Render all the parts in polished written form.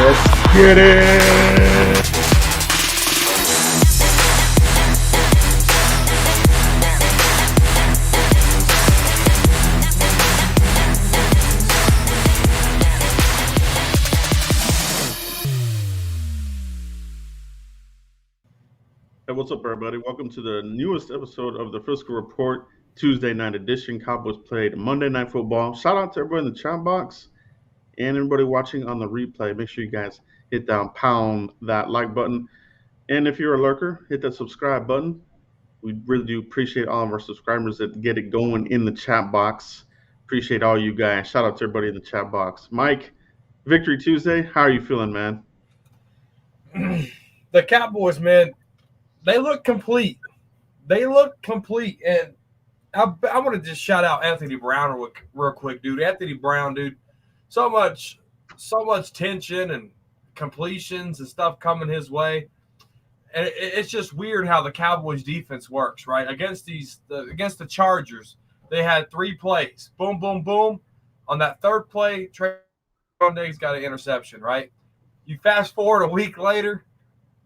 Let's get it. Hey, what's up, everybody? Welcome to the newest episode of the Frisco Report, Tuesday night edition. Cowboys played Monday Night Football. Shout out to everybody in the chat box and everybody watching on the replay. Make sure you guys hit down, pound that like button. And if you're a lurker, hit that subscribe button. We really do appreciate all of our subscribers that get it going in the chat box. Appreciate all you guys. Shout out to everybody in the chat box. Mike, Victory Tuesday, how are you feeling, man? The Cowboys, man, they look complete. And I want to just shout out Anthony Brown real quick, dude. Anthony Brown, dude, so much tension and completions and stuff coming his way. And it's just weird how the Cowboys defense works, right? Against the Chargers, they had 3 plays. Boom, boom, boom. On that third play, Trevon Diggs got an interception, right? You fast forward a week later,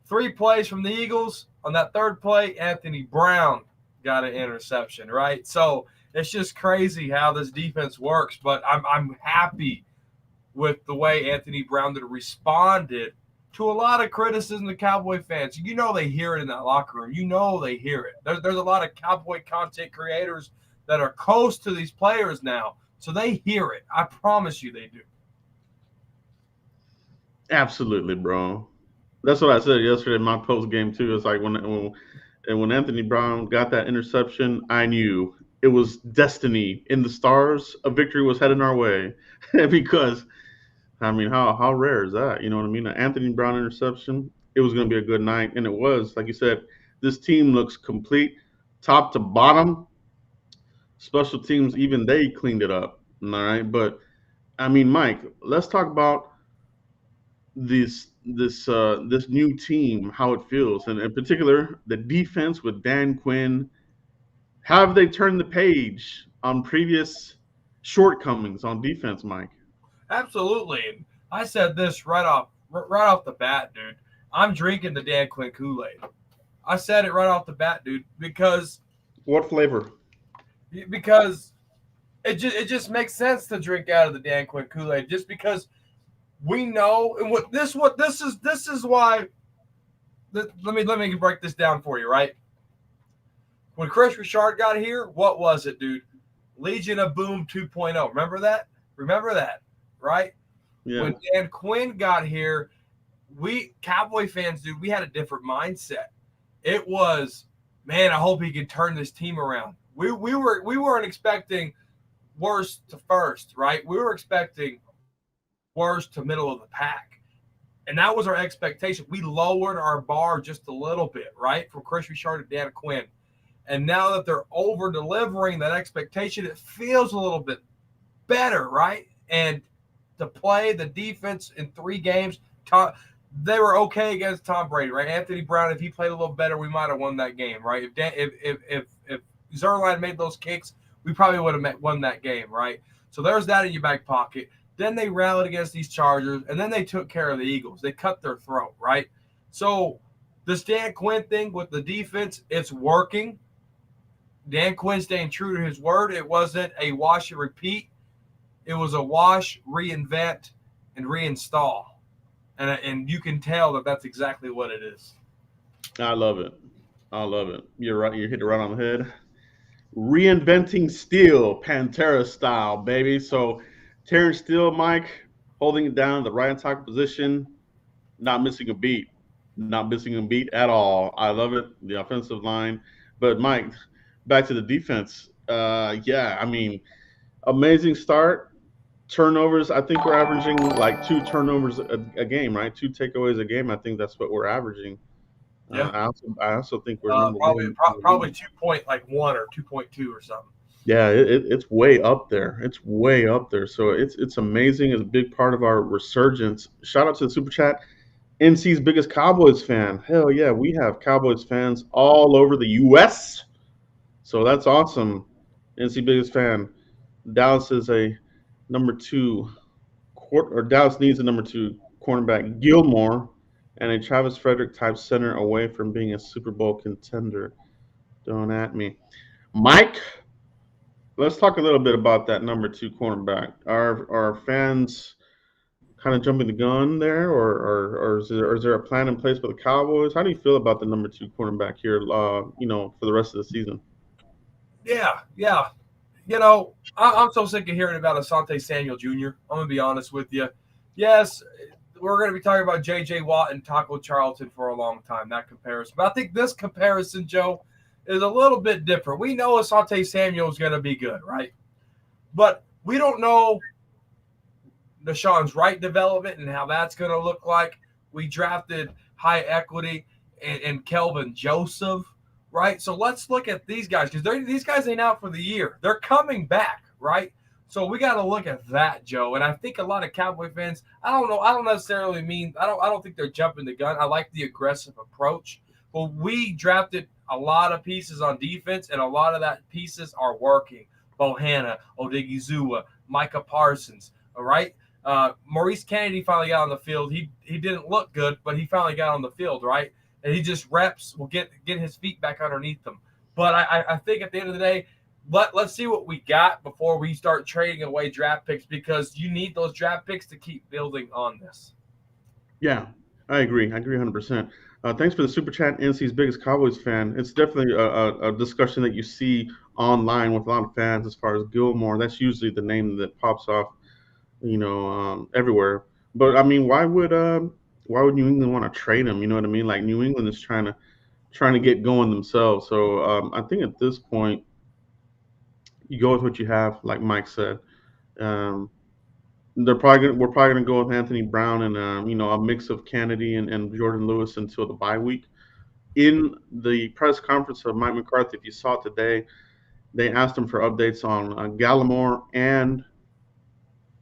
3 plays from the Eagles. On that third play, Anthony Brown got an interception, right? So it's just crazy how this defense works. But I'm happy with the way Anthony Brown responded to a lot of criticism of Cowboy fans. You know they hear it in that locker room. You know they hear it. There's a lot of Cowboy content creators that are close to these players now, so they hear it. I promise you they do. Absolutely, bro. That's what I said yesterday in my post game too. It's like when Anthony Brown got that interception, I knew it was destiny in the stars. A victory was heading our way because, I mean, how rare is that? You know what I mean? An Anthony Brown interception. It was going to be a good night, and it was. Like you said, this team looks complete, top to bottom. Special teams, even they cleaned it up. All right, but I mean, Mike, let's talk about this new team, how it feels, and in particular the defense with Dan Quinn. How have they turned the page on previous shortcomings on defense, Mike? Absolutely. And I said this right off the bat, dude. I'm drinking the Dan Quinn Kool-Aid. I said it right off the bat, dude, because what flavor? Because it just makes sense to drink out of the Dan Quinn Kool-Aid, just because we know, and this is why. Let me break this down for you, right? When Chris Richard got here, what was it, dude? Legion of Boom 2.0. Remember that, right? Yeah. When Dan Quinn got here, we Cowboy fans, dude, we had a different mindset. It was, man, I hope he can turn this team around. We weren't expecting worst to first, right? We were expecting worst to middle of the pack. And that was our expectation. We lowered our bar just a little bit, right? From Chris Richard to Dan Quinn. And now that they're over-delivering that expectation, it feels a little bit better, right? And to play the defense in 3 games, they were okay against Tom Brady, right? Anthony Brown, if he played a little better, we might have won that game, right? If Zerline made those kicks, we probably would have won that game, right? So there's that in your back pocket. Then they rallied against these Chargers, and then they took care of the Eagles. They cut their throat, right? So this Dan Quinn thing with the defense, it's working. Dan Quinn staying true to his word. It wasn't a wash and repeat. It was a wash, reinvent, and reinstall. And you can tell that that's exactly what it is. I love it. You're right. You hit it right on the head. Reinventing Steel, Pantera style, baby. So Terrence Steele, Mike, holding it down, the right tackle position, not missing a beat at all. I love it. The offensive line. But Mike, back to the defense. I mean, amazing start. Turnovers, I think we're averaging like 2 turnovers a game, right? 2 takeaways a game. I think that's what we're averaging. Yeah. I also think we're number probably 2.1 or 2.2 or something. Yeah, it's way up there. So it's amazing. It's a big part of our resurgence. Shout out to the Super Chat. NC's biggest Cowboys fan. Hell yeah, we have Cowboys fans all over the U.S. So that's awesome. NC biggest fan. Dallas is a number 2 Dallas needs a number 2 cornerback Gilmore, and a Travis Frederick type center away from being a Super Bowl contender. Don't at me. Mike, let's talk a little bit about that number two cornerback. Are fans kind of jumping the gun there, or is there a plan in place for the Cowboys? How do you feel about the number two cornerback here? For the rest of the season. Yeah, yeah. I'm so sick of hearing about Asante Samuel Jr. I'm gonna be honest with you. Yes, we're gonna be talking about J.J. Watt and Taco Charlton for a long time. That comparison, but I think this comparison, Joe, is a little bit different. We know Asante Samuel is gonna be good, right? But we don't know Deshaun's right development and how that's gonna look like. We drafted high equity and Kelvin Joseph, right? So let's look at these guys because these guys ain't out for the year. They're coming back, right? So we got to look at that, Joe. And I think a lot of Cowboy fans, I don't know, I don't necessarily mean I don't think they're jumping the gun. I like the aggressive approach. But we drafted a lot of pieces on defense, and a lot of that pieces are working. Bohanna, Odigiezuwa, Micah Parsons, all right? Maurice Kennedy finally got on the field. He didn't look good, but he finally got on the field, right? And he just reps will get his feet back underneath them. But I think at the end of the day, let's see what we got before we start trading away draft picks, because you need those draft picks to keep building on this. Yeah, I agree. I agree 100%. Thanks for the super chat, NC's biggest Cowboys fan. It's definitely a discussion that you see online with a lot of fans as far as Gilmore. That's usually the name that pops off, everywhere. But I mean, why would New England want to trade him? You know what I mean? Like New England is trying to get going themselves. So I think at this point, you go with what you have, like Mike said. Um, we're probably gonna go with Anthony Brown and a mix of Kennedy and Jordan Lewis until the bye week. In the press conference of Mike McCarthy, if you saw it today, they asked him for updates on Gallimore and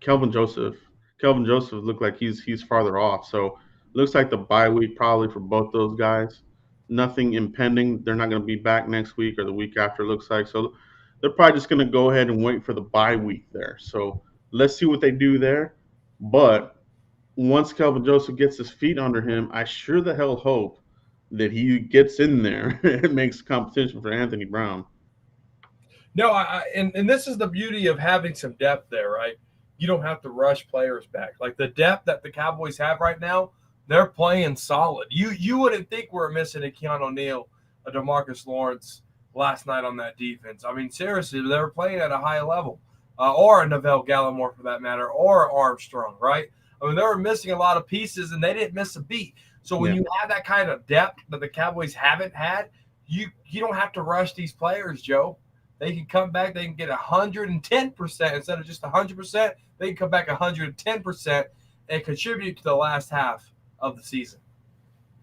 Kelvin Joseph. Kelvin Joseph looked like he's farther off, so looks like the bye week probably for both those guys. Nothing impending. They're not going to be back next week or the week after. It looks like so. They're probably just going to go ahead and wait for the bye week there. So let's see what they do there. But once Kelvin Joseph gets his feet under him, I sure the hell hope that he gets in there and makes competition for Anthony Brown. No, and this is the beauty of having some depth there, right? You don't have to rush players back. Like the depth that the Cowboys have right now, they're playing solid. You wouldn't think we're missing a Keanu O'Neal, a DeMarcus Lawrence last night on that defense. I mean, seriously, they were playing at a high level, or a Neville Gallimore for that matter, or Armstrong, right? I mean, they were missing a lot of pieces, and they didn't miss a beat. So when you have that kind of depth that the Cowboys haven't had, you don't have to rush these players, Joe. They can come back. They can get 110% instead of just 100%. They can come back 110% and contribute to the last half of the season.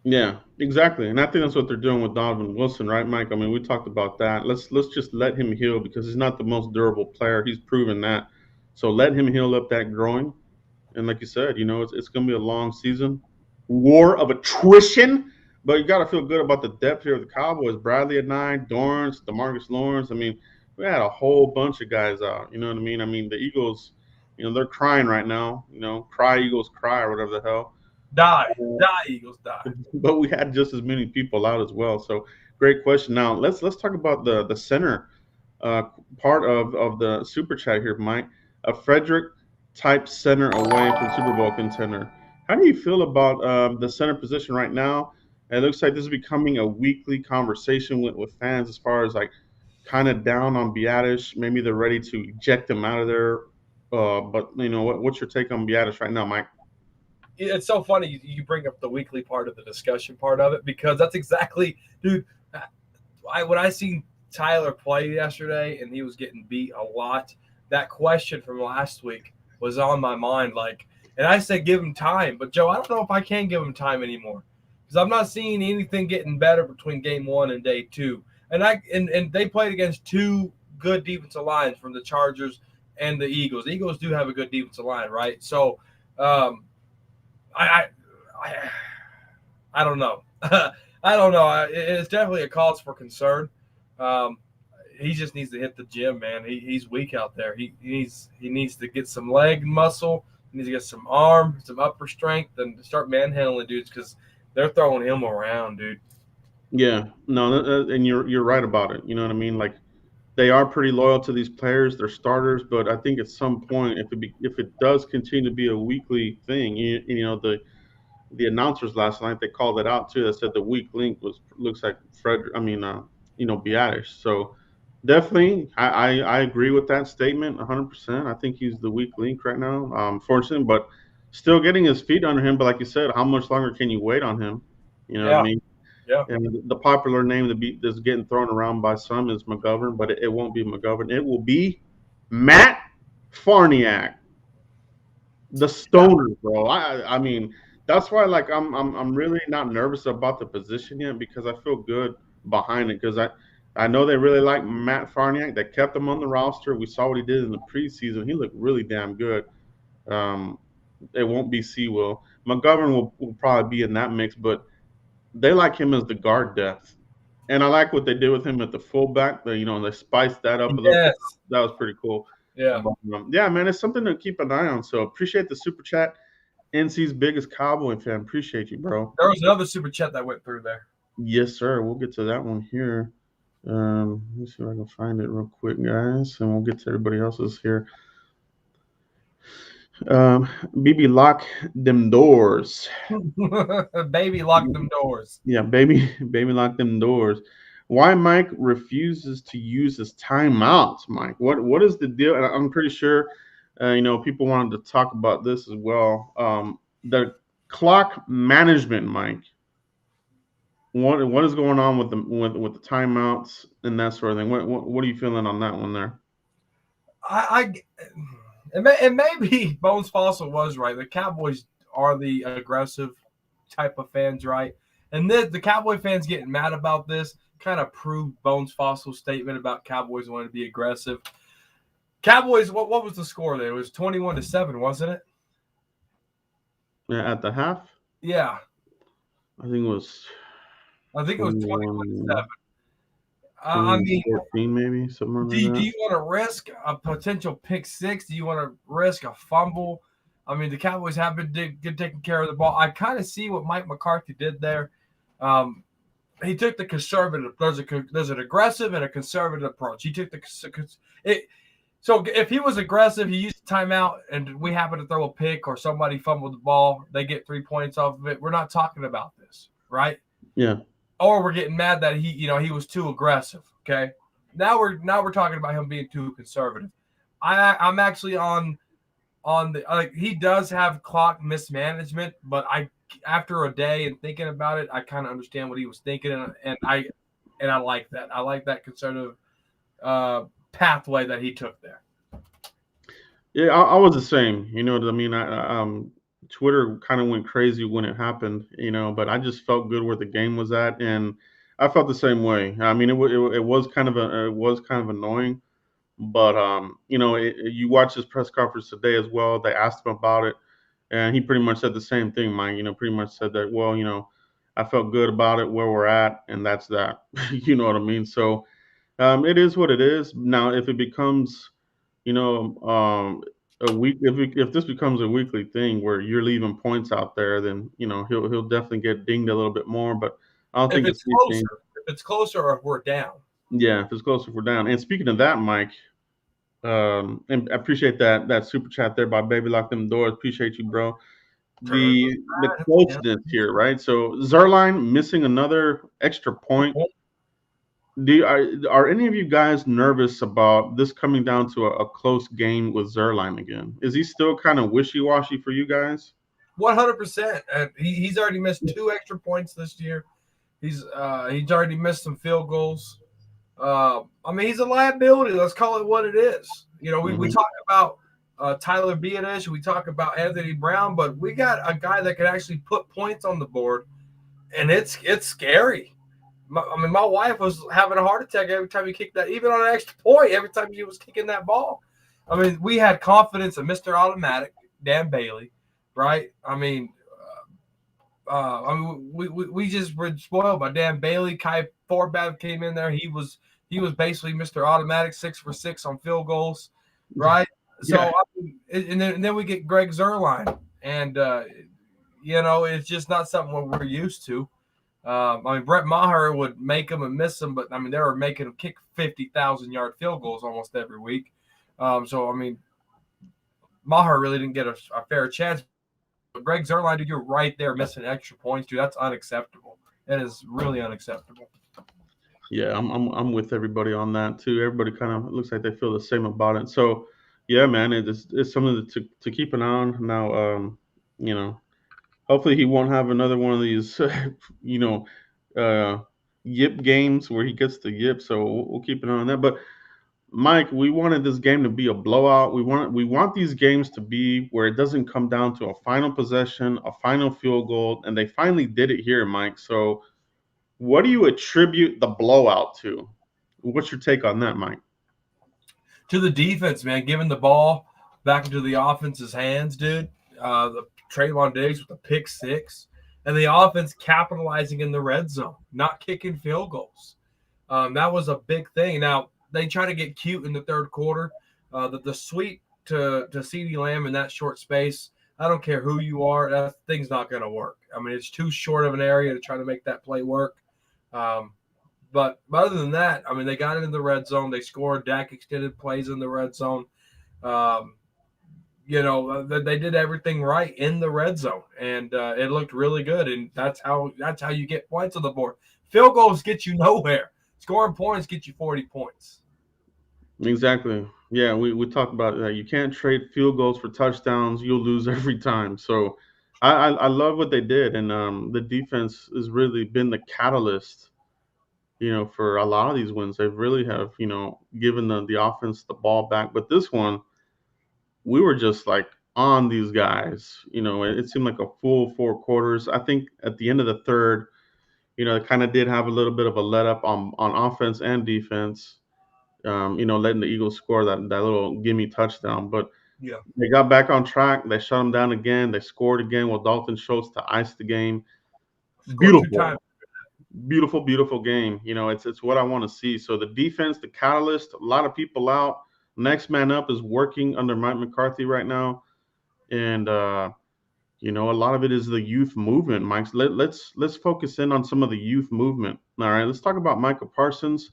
Yeah, exactly. And I think that's what they're doing with Donovan Wilson, right, Mike? I mean, we talked about that. Let's just let him heal because he's not the most durable player. He's proven that. So let him heal up that groin. And like you said, it's going to be a long season. War of attrition. But you got to feel good about the depth here of the Cowboys. Bradley at 9, Dorrance, DeMarcus Lawrence. I mean, we had a whole bunch of guys out. You know what I mean? I mean, the Eagles, they're crying right now. Cry Eagles cry or whatever the hell. Die, Eagles, die. But we had just as many people out as well. So great question. Now let's talk about the center part of the super chat here, Mike. A Frederick type center away from Super Bowl contender. How do you feel about the center position right now? It looks like this is becoming a weekly conversation with fans as far as like kind of down on Biadasz. Maybe they're ready to eject him out of there. But what's your take on Biadasz right now, Mike? It's so funny you bring up the weekly part of the discussion part of it, because that's exactly, dude. When I seen Tyler play yesterday and he was getting beat a lot, that question from last week was on my mind. Like, and I said give him time, but Joe, I don't know if I can give him time anymore. I'm not seeing anything getting better between game 1 and day 2. And they played against two good defensive lines from the Chargers and the Eagles. The Eagles do have a good defensive line, right? So I don't know. I don't know. It's definitely a cause for concern. He just needs to hit the gym, man. He's weak out there. He needs to get some leg muscle, He needs to get some arm, some upper strength, and start manhandling dudes because they're throwing him around, dude. Yeah, no, and you're right about it. You know what I mean? Like they are pretty loyal to these players, they're starters, but I think at some point, if it does continue to be a weekly thing, the announcers last night they called it out too. They said the weak link looks like Fred. I mean, Biadish. So definitely, I agree with that statement 100%. I think he's the weak link right now, fortunately, but still getting his feet under him. But like you said, how much longer can you wait on him? You know what I Yeah, mean? yeah. And the popular name that's getting thrown around by some is McGovern, but it won't be McGovern. It will be Matt Farniak, the Yeah. stoner, bro. I mean, that's why like I'm really not nervous about the position yet because I feel good behind it because I know they really like Matt Farniak. They kept him on the roster. We saw what he did in the preseason. He looked really damn good. Um, it won't be Sewell. McGovern will probably be in that mix, but they like him as the guard depth. And I like what they did with him at the fullback. They spiced that up a little bit. Yes. That was pretty cool. Yeah. But, yeah, man, it's something to keep an eye on. So appreciate the super chat. NC's biggest Cowboy fan. Appreciate you, bro. There was another super chat that went through there. Yes, sir. We'll get to that one here. Let me see if I can find it real quick, guys, and we'll get to everybody else's here. BB, lock them doors. Baby, lock them doors. Yeah, baby, baby, lock them doors. Why Mike refuses to use his timeouts, Mike? What is the deal? And I'm pretty sure, people wanted to talk about this as well. The clock management, Mike. What is going on with the timeouts and that sort of thing? What are you feeling on that one there? I it may be Bones Fossil was right. The Cowboys are the aggressive type of fans, right? And the Cowboy fans getting mad about this kind of proved Bones Fossil's statement about Cowboys wanting to be aggressive. Cowboys, what was the score there? It was 21-7, wasn't it? Yeah, at the half, Yeah. I think it was I think it was 21, 21-7. I mean, 14 maybe, something do like that. you want to risk a potential pick six? Do you want to risk a fumble? I mean, the Cowboys have been good taking care of the ball. I kind of see what Mike McCarthy did there. He took the conservative. There's an aggressive and a conservative approach. He took so if he was aggressive, he used the timeout, and we happen to throw a pick or somebody fumbled the ball, they get 3 points off of it. We're not talking about this, right? Yeah. Or we're getting mad that he was too aggressive. Okay, now we're talking about him being too conservative. I'm actually on the he does have clock mismanagement, but after a day and thinking about it, I kind of understand what he was thinking, and I like that. I like that conservative pathway that he took there. Yeah, I was the same. You know what I mean? Twitter kind of went crazy when it happened, but I just felt good where the game was at, and I felt the same way. I mean, it was kind of annoying, but you watch his press conference today as well. They asked him about it, and he pretty much said the same thing, Mike. Pretty much said that. Well, I felt good about it where we're at, and that's that. You know what I mean? So it is what it is. Now, if it becomes you know, a week if this becomes a weekly thing where you're leaving points out there, then he'll definitely get dinged a little bit more. But I don't If think it's it's anything. closer, or if we're down. Yeah, if it's close, if we're down. And speaking of that, Mike, and I appreciate that super chat there by Baby Lock Them Doors. Appreciate you, bro. The closeness here, right? So Zerline missing another extra point. Are any of you guys nervous about this coming down to a close game with Zerline again? Is he still kind of wishy-washy for you guys? 100%. He's already missed 2 extra points this year. He's already missed some field goals. I mean, he's a liability. Let's call it what it is. We talk about Tyler Biadasz, we talk about Anthony Brown, but we got a guy that can actually put points on the board, and it's scary. My wife was having a heart attack every time he kicked that, even on an extra point, every time he was kicking that ball. I mean, we had confidence in Mr. Automatic, Dan Bailey, right? I mean, we just were spoiled by Dan Bailey. Kai Forbath came in there. He was basically Mr. Automatic, 6 for 6 on field goals, right? So Yeah. I mean, and then we get Greg Zuerlein, and it's just not something what we're used to. I mean, Brett Maher would make them and miss them, but I mean, they were making them kick 50,000-yard field goals almost every week. So I mean, Maher really didn't get a fair chance. But Greg Zuerlein, dude, you're right there missing extra points, dude. That's unacceptable. That is really unacceptable. Yeah, I'm with everybody on that too. Everybody kind of looks like they feel the same about it. So, yeah, man, it's something to keep an eye on. Now, you know, hopefully he won't have another one of these, you know, uh, yip games where he gets the yip. So we'll keep an eye on that. But Mike, we wanted this game to be a blowout. We want these games to be where it doesn't come down to a final possession, a final field goal, and they finally did it here, Mike. So what do you attribute the blowout to? What's your take on that, Mike? To the defense, man, giving the ball back into the offense's hands, dude. The Trevon Diggs with the pick six, and the offense capitalizing in the red zone, not kicking field goals. That was a big thing. Now they try to get cute in the third quarter. The sweep to CeeDee Lamb in that short space. I don't care who you are, that thing's not going to work. I mean, it's too short of an area to try to make that play work. Um, but other than that, I mean, they got it in the red zone. They scored. Dak extended plays in the red zone. Um, they did everything right in the red zone, and it looked really good. And that's how you get points on the board. Field goals get you nowhere. Scoring points get you 40 points. Exactly. Yeah, we talked about that. You can't trade field goals for touchdowns. You'll lose every time. So I love what they did, and the defense has really been the catalyst, for a lot of these wins. They really have, given the offense the ball back. But this one, we were just like on these guys. It seemed like a full 4 quarters. I think at the end of the third, it kind of did have a little bit of a let up on offense and defense. Letting the Eagles score that little gimme touchdown. But Yeah. they got back on track. They shut them down again. They scored again with Dalton Schultz to ice the game. Scored 2 times. Beautiful, beautiful, beautiful game. It's what I want to see. So the defense, the catalyst, a lot of people out. Next man up is working under Mike McCarthy right now, and a lot of it is the youth movement. Mike, let's focus in on some of the youth movement. All right, let's talk about Micah Parsons.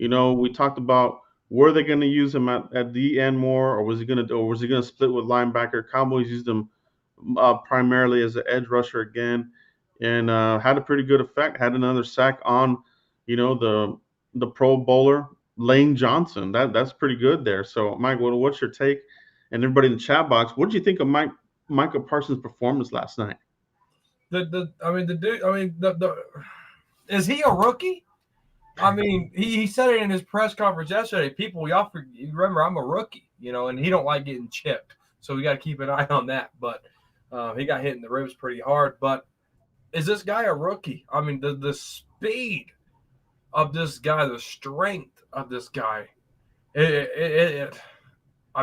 We talked about were they going to use him at the end more, or was he going to split with linebacker? Cowboys used him primarily as an edge rusher again, and had a pretty good effect. Had another sack on, the Pro Bowler Lane Johnson. That's pretty good there. So, Mike, what's your take? And everybody in the chat box, what did you think of Micah Parsons' performance last night? The dude. I mean, the is he a rookie? I mean, he said it in his press conference yesterday. People, y'all remember I'm a rookie, and he don't like getting chipped, so we got to keep an eye on that. But he got hit in the ribs pretty hard. But is this guy a rookie? I mean, the speed of this guy, the strength of this guy. I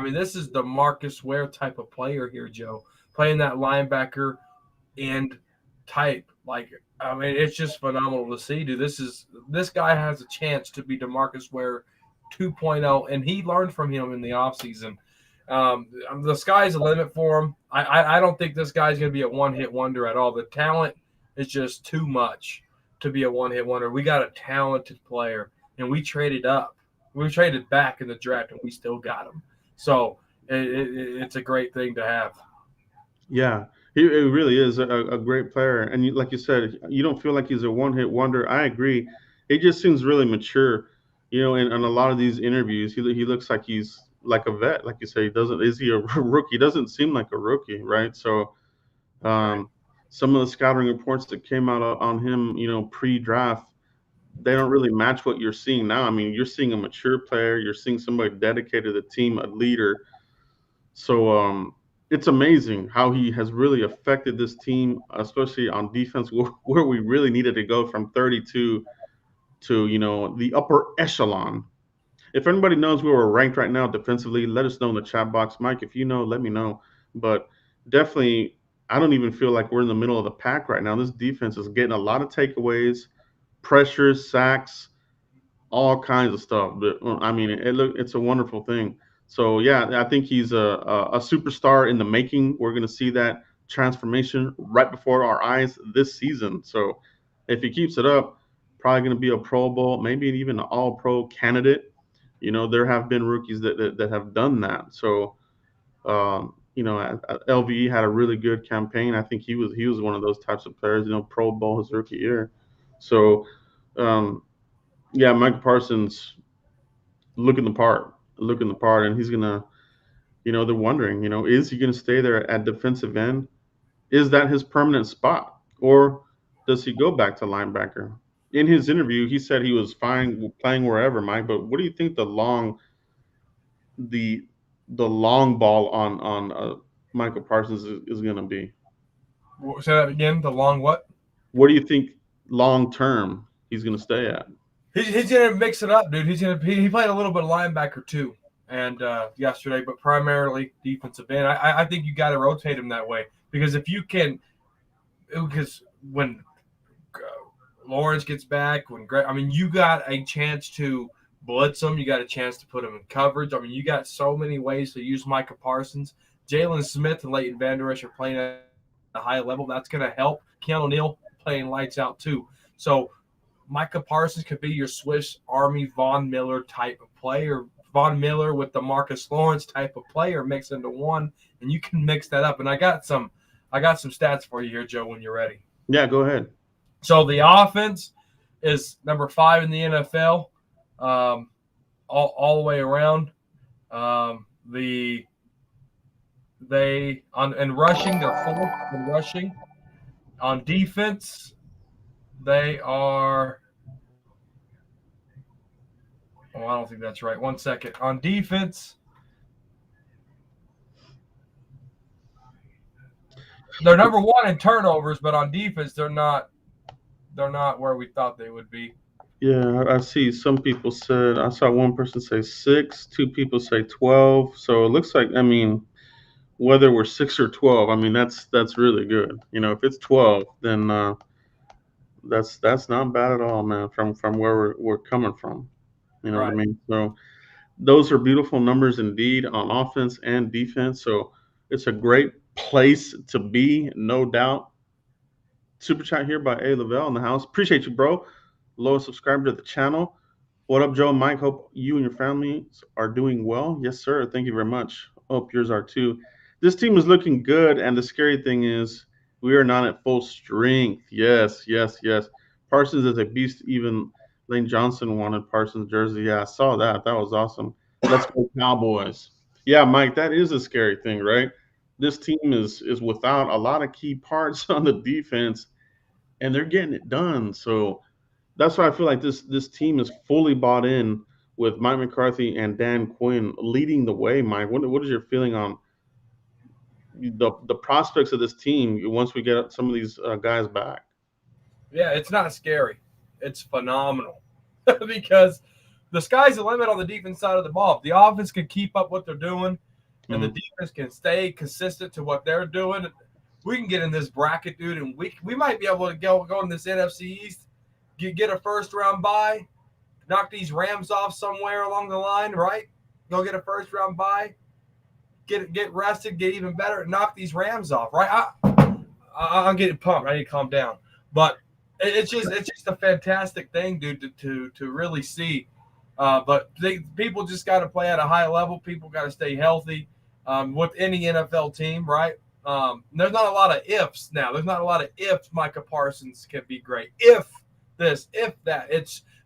mean, this is the Marcus Ware type of player here, Joe, playing that linebacker and type. Like, I mean, it's just phenomenal to see, dude. This guy has a chance to be DeMarcus Ware 2.0, and he learned from him in the offseason. The sky's the limit for him. I don't think this guy's going to be a one-hit wonder at all. The talent is just too much to be a one-hit wonder. We got a talented player, and we traded up. We traded back in the draft, and we still got him. So it's a great thing to have. Yeah, he really is a great player. And like you said, you don't feel like he's a one hit wonder. I agree. He just seems really mature, in a lot of these interviews. He looks like he's like a vet. Like you say, is he a rookie? He doesn't seem like a rookie, right? So Right. some of the scouting reports that came out on him, pre-draft, they don't really match what you're seeing now. I mean, you're seeing a mature player. You're seeing somebody dedicated to the team, a leader. So it's amazing how he has really affected this team, especially on defense, where we really needed to go from 32 to the upper echelon. If anybody knows where we're ranked right now defensively, let us know in the chat box. Mike, if you know, let me know. But definitely, I don't even feel like we're in the middle of the pack right now. This defense is getting a lot of takeaways, pressures, sacks, all kinds of stuff. But I mean, it's a wonderful thing. So yeah, I think he's a superstar in the making. We're going to see that transformation right before our eyes this season. So if he keeps it up, probably going to be a Pro Bowl, maybe even an All Pro candidate. There have been rookies that have done that. So LVE had a really good campaign. I think he was one of those types of players. Pro Bowl his rookie year. So um, yeah, Micah Parsons looking the part, and he's gonna. They're wondering, is he going to stay there at defensive end? Is that his permanent spot? Or does he go back to linebacker? In his interview, he said he was fine playing wherever, Mike. But what do you think the the long ball on Michael Parsons is going to be? Say that again. The long what? What do you think long term he's going to stay at? He's gonna mix it up, dude. He played a little bit of linebacker too, and yesterday, but primarily defensive end. I think you got to rotate him that way because if you can, because when Lawrence gets back, you got a chance to blitz him. You got a chance to put him in coverage. You got so many ways to use Micah Parsons. Jalen Smith and Leighton Vander Esch are playing at a high level. That's going to help. Keanu Neal playing lights out too. So Micah Parsons could be your Swiss Army Von Miller type of player. Von Miller with the Marcus Lawrence type of player mixed into one, and you can mix that up. And I got some stats for you here, Joe, when you're ready. Yeah, go ahead. So the offense is number 5 in the NFL, all the way around. In rushing, they're 4th in rushing. On defense, they are. Oh, I don't think that's right. 1 second. On defense, they're number 1 in turnovers, but on defense, they're not where we thought they would be. Yeah, I see some people said, I saw one person say 6, 2 people say 12. So it looks like, whether we're 6 or 12, that's really good. If it's 12, then that's not bad at all, man, from where we're coming from. You know Right. what I mean? So those are beautiful numbers indeed on offense and defense. So it's a great place to be, no doubt. Super chat here by A. Lavelle in the house. Appreciate you, bro. Lowest subscriber to the channel. What up, Joe and Mike? Hope you and your families are doing well. Yes, sir. Thank you very much. Hope yours are too. This team is looking good, and the scary thing is we are not at full strength. Yes, yes, yes. Parsons is a beast. Even Lane Johnson wanted Parsons jersey. Yeah, I saw that. That was awesome. Let's go Cowboys. Yeah, Mike, that is a scary thing, right? This team is without a lot of key parts on the defense, and they're getting it done. So that's why I feel like this team is fully bought in with Mike McCarthy and Dan Quinn leading the way. Mike, what is your feeling on the prospects of this team once we get some of these guys back? Yeah, it's not scary. It's phenomenal because the sky's the limit on the defense side of the ball. If the offense can keep up what they're doing and the defense can stay consistent to what they're doing, we can get in this bracket, dude, and we might be able to go in this NFC East, get a first-round bye, knock these Rams off somewhere along the line, right? Go get a first-round bye, get rested, get even better, and knock these Rams off, right? I'm getting pumped. I need to calm down. But it's just a fantastic thing, dude, to really see. But people just got to play at a high level. People got to stay healthy with any NFL team, right? There's not a lot of ifs now. There's not a lot of ifs Micah Parsons can be great. If this, if that.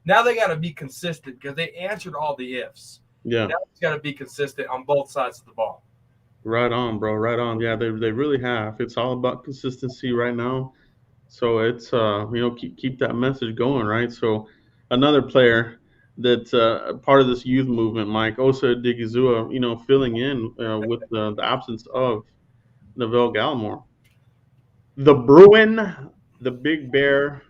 Now they got to be consistent because they answered all the ifs. Yeah. Now it's got to be consistent on both sides of the ball. Right on, bro. Right on. Yeah, they really have. It's all about consistency right now. So it's keep that message going, right? So another player that's part of this youth movement, Mike Osa Odigiezuwa, filling in with the absence of Neville Gallimore. The Bruin, the Big Bear,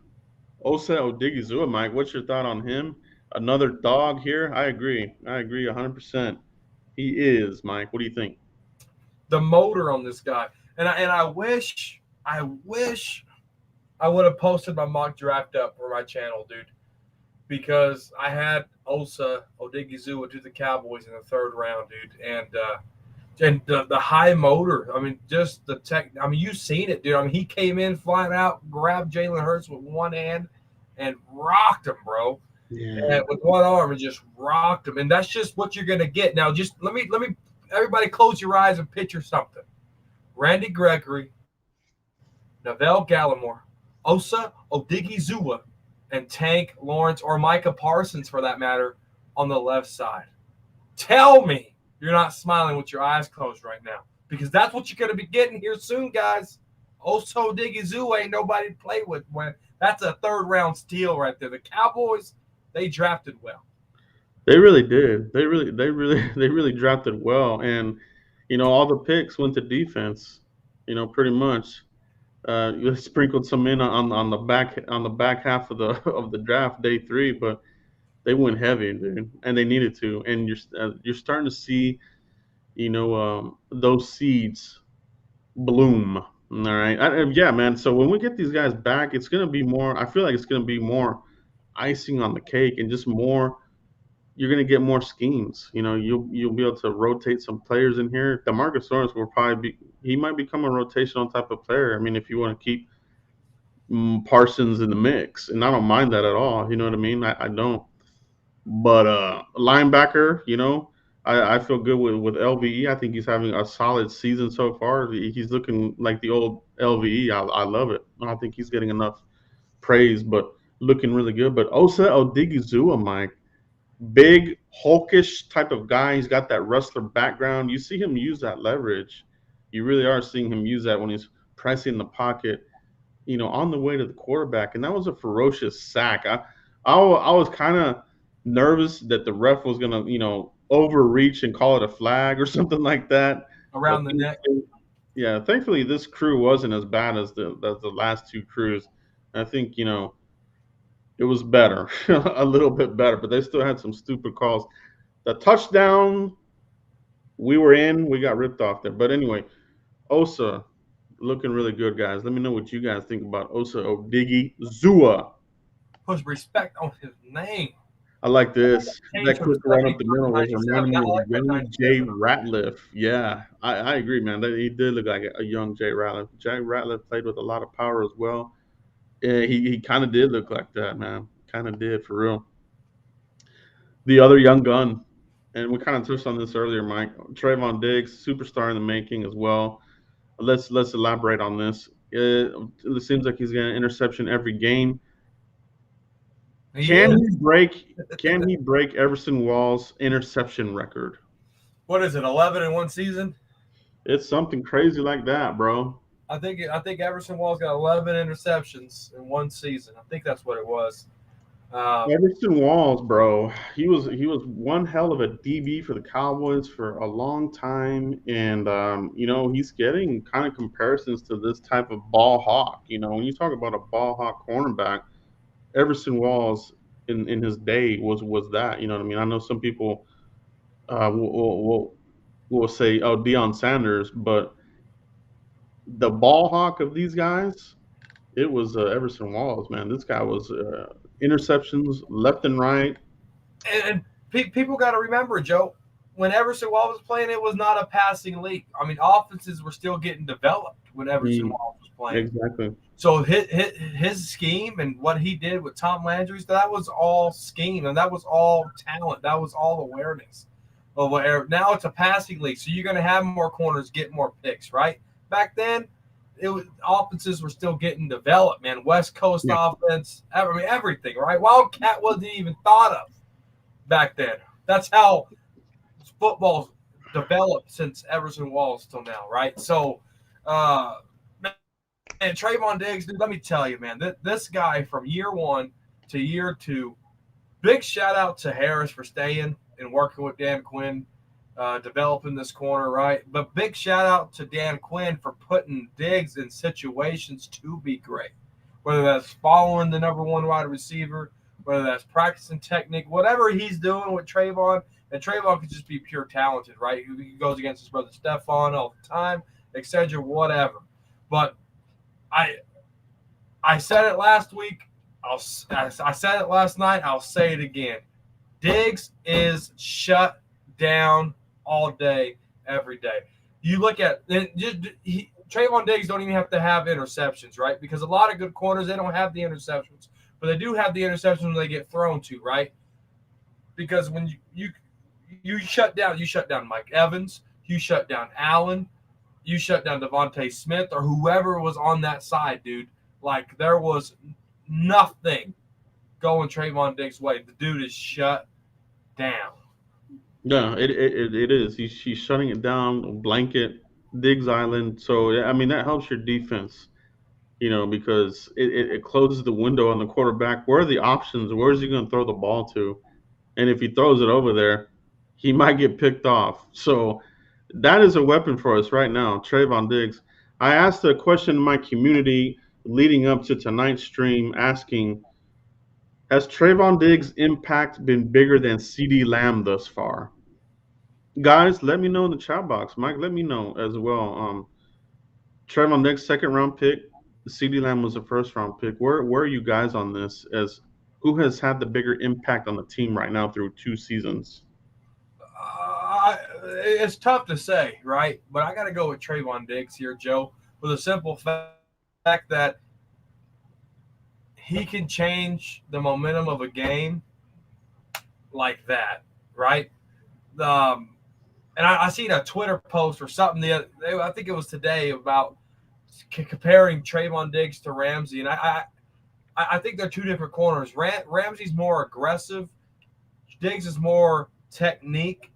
Osa Odigiezuwa, Mike. What's your thought on him? Another dog here. I agree 100%. He is, Mike. What do you think? The motor on this guy, and I wish I would have posted my mock draft up for my channel, dude. because I had Osa Odigiezuwa to the Cowboys in the third round, dude, and the high motor. I mean, just the tech. I mean, you've seen it, dude. I mean, he came in flying out, grabbed Jalen Hurts with one hand, and rocked him, bro. Yeah. And with one arm, and just rocked him. And that's just what you're gonna get. Now, just let me. Everybody, close your eyes and picture something. Randy Gregory, Neville Gallimore, Osa Odigiezuwa, and Tank Lawrence or Micah Parsons, for that matter, on the left side. Tell me you're not smiling with your eyes closed right now, because that's what you're going to be getting here soon, guys. Osa Odigiezuwa ain't nobody to play with. That's a third-round steal right there. The Cowboys, they drafted well. They really did. They really drafted well, and all the picks went to defense. Pretty much. You sprinkled some in on the back half of the of the draft, day 3, but they went heavy, dude, and they needed to. And you're starting to see those seeds bloom. All right, yeah, man. So when we get these guys back, it's gonna be more. I feel like it's gonna be more icing on the cake, and just more. You're gonna get more schemes. You'll be able to rotate some players in here. DeMarcus Lawrence will probably be. He might become a rotational type of player. I mean, if you want to keep Parsons in the mix, and I don't mind that at all. You know what I mean? I don't. But linebacker, I feel good with LVE. I think he's having a solid season so far. He's looking like the old LVE. I love it. I don't think he's getting enough praise, but looking really good. But Osa Odigiezuwa, Mike, big hulkish type of guy. He's got that wrestler background. You see him use that leverage. You really are seeing him use that when he's pressing the pocket, on the way to the quarterback. And that was a ferocious sack. I was kind of nervous that the ref was gonna, overreach and call it a flag or something like that. But Around the neck. yeah, thankfully this crew wasn't as bad as the last 2 crews. I think it was better, a little bit better, but they still had some stupid calls. The touchdown, we got ripped off there. But anyway, Osa looking really good, guys. Let me know what you guys think about Osa Odigiezuwa. Put respect on his name. I like this. Change That from quick run up the middle was 97. reminding I me of like that young Jay 97. Ratliff. Yeah, I agree, man. He did look like a young Jay Ratliff. Jay Ratliff played with a lot of power as well. Yeah, he kind of did look like that, man. Kind of did, for real. The other young gun, and we kind of touched on this earlier, Mike. Trevon Diggs, superstar in the making as well. Let's elaborate on this. It seems like he's getting an interception every game. He is. Can he break Everson Wall's interception record? What is it? 11 in one season. It's something crazy like that, bro. I think Everson Wall's got 11 interceptions in one season. I think that's what it was. Everson Walls, bro. He was one hell of a DB for the Cowboys for a long time, and he's getting kind of comparisons to this type of ball hawk. When you talk about a ball hawk cornerback, Everson Walls in his day was that. You know what I mean? I know some people will say, "Oh, Deion Sanders," but the ball hawk of these guys, it was Everson Walls, man. This guy was interceptions left and right. And people got to remember, Joe, when Everson Wall was playing, it was not a passing league. I mean, offenses were still getting developed when Everson Wall was playing. Exactly. So his scheme and what he did with Tom Landry's, that was all scheme, and that was all talent. That was all awareness. Well, now it's a passing league, so you're going to have more corners get more picks, right? Back then, offenses were still getting developed, man. West Coast offense, everything, right? Wildcat wasn't even thought of back then. That's how football's developed since Everson Walls till now, right? So, and Trevon Diggs, dude, let me tell you, man, this guy from year 1 to year 2, big shout out to Harris for staying and working with Dan Quinn, developing this corner, right? But big shout out to Dan Quinn for putting Diggs in situations to be great, whether that's following the number 1 wide receiver, whether that's practicing technique, whatever he's doing with Trevon. And Trevon could just be pure talented, right? He goes against his brother Stephon all the time, etc., whatever. But I said it last week. I said it last night. I'll say it again. Diggs is shut down all day, every day. You look at Trevon Diggs don't even have to have interceptions, right? Because a lot of good corners, they don't have the interceptions, but they do have the interceptions when they get thrown to, right? Because when you shut down Mike Evans, you shut down Allen, you shut down Devontae Smith or whoever was on that side, dude. Like there was nothing going Trevon Diggs' way. The dude is shut down. Yeah, it is. She's shutting it down, blanket, Diggs Island. So, yeah, I mean, that helps your defense, because it closes the window on the quarterback. Where are the options? Where is he going to throw the ball to? And if he throws it over there, he might get picked off. So that is a weapon for us right now, Trevon Diggs. I asked a question in my community leading up to tonight's stream asking, has Trevon Diggs' impact been bigger than CD Lamb thus far? Guys, let me know in the chat box. Mike, let me know as well. Trevon Diggs, second round pick. CD Lamb was a first round pick. Where are you guys on this? As who has had the bigger impact on the team right now through 2 seasons? It's tough to say, right? But I got to go with Trevon Diggs here, Joe, for the simple fact that he can change the momentum of a game like that, right? Um, and I seen a Twitter post or something. I think it was today about comparing Trevon Diggs to Ramsey, and I think they're two different corners. Ramsey's more aggressive. Diggs is more technique.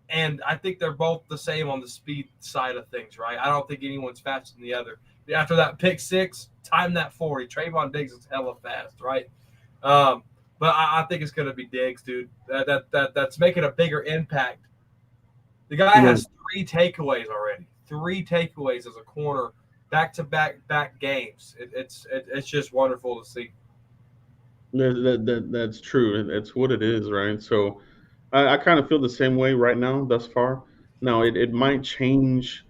And I think they're both the same on the speed side of things, right? I don't think anyone's faster than the other. After that pick six, time that 40. Trevon Diggs is hella fast, right? But I think it's going to be Diggs, dude. That's making a bigger impact. The guy has 3 takeaways already. 3 takeaways as a corner, back games. It's just wonderful to see. That's true. It's what it is, right? So I kind of feel the same way right now, thus far. Now it might change,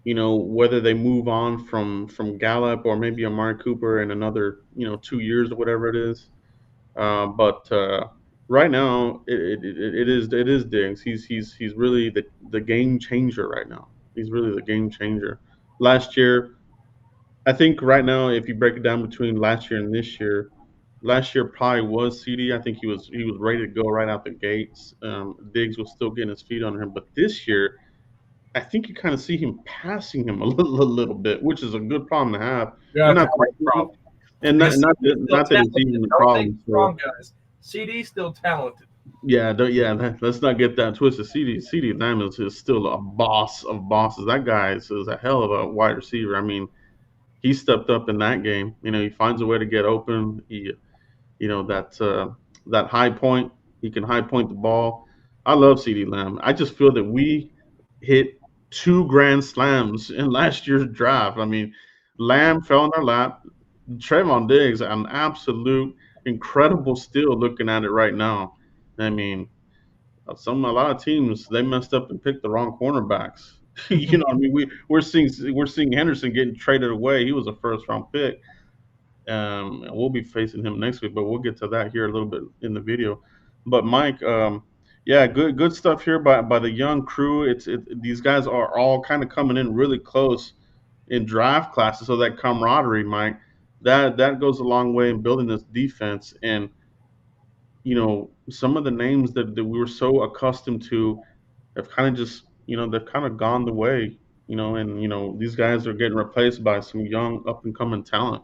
whether they move on from Gallup or maybe Amari Cooper in another, 2 years or whatever it is. But right now it is Diggs. He's really the game changer right now. He's really the game changer. Last year, I think right now, if you break it down between last year and this year, last year probably was CD. I think he was ready to go right out the gates. Diggs was still getting his feet under him, but this year, I think you kind of see him passing him a little bit, which is a good problem to have, Yeah, and it's a not great problem. and not Because not CD's that, still not that it's talented. even a Don't take problem. it So wrong, guys. CD's still talented. yeah, let's not get that twisted. CD Lamb is still a boss of bosses. That guy is a hell of a wide receiver. I mean, he stepped up in that game. He finds a way to get open. That high point. He can high point the ball. I love CD Lamb. I just feel that we hit 2 grand slams in last year's draft. I mean, Lamb fell in our lap. Trevon Diggs, an absolute incredible steal looking at it right now. I mean, a lot of teams they messed up and picked the wrong cornerbacks. I mean, we're seeing Henderson getting traded away. He was a first round pick. And we'll be facing him next week, but we'll get to that here a little bit in the video. But Mike, yeah, good stuff here by the young crew. These guys are all kind of coming in really close in draft classes, so that camaraderie, Mike, that goes a long way in building this defense. And some of the names that we were so accustomed to have kind of just they've kind of gone the way. And these guys are getting replaced by some young up and coming talent.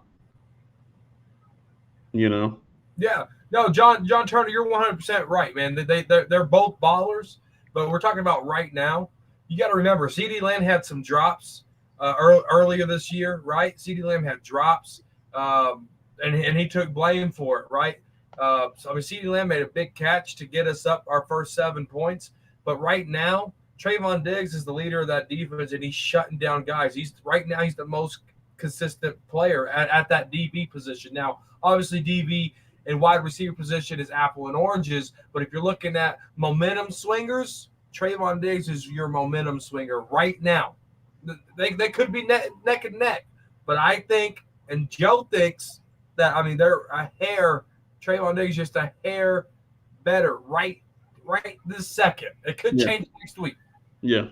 You know. Yeah, no, John Turner, you're 100% right, man. They're both ballers, but we're talking about right now. You got to remember, CeeDee Lamb had some drops earlier this year, right? CeeDee Lamb had drops, and he took blame for it, right? So I mean, CeeDee Lamb made a big catch to get us up our first 7 points, but right now, Trevon Diggs is the leader of that defense, and he's shutting down guys. He's the most consistent player at that DB position. Now, obviously, DB and wide receiver position is apple and oranges, but if you're looking at momentum swingers, Trevon Diggs is your momentum swinger right now. They could be neck and neck, but I think, and Joe thinks, that. I mean, they're a hair. Trayvon Diggs just a hair better right this second. It could Yeah, change next week. yeah,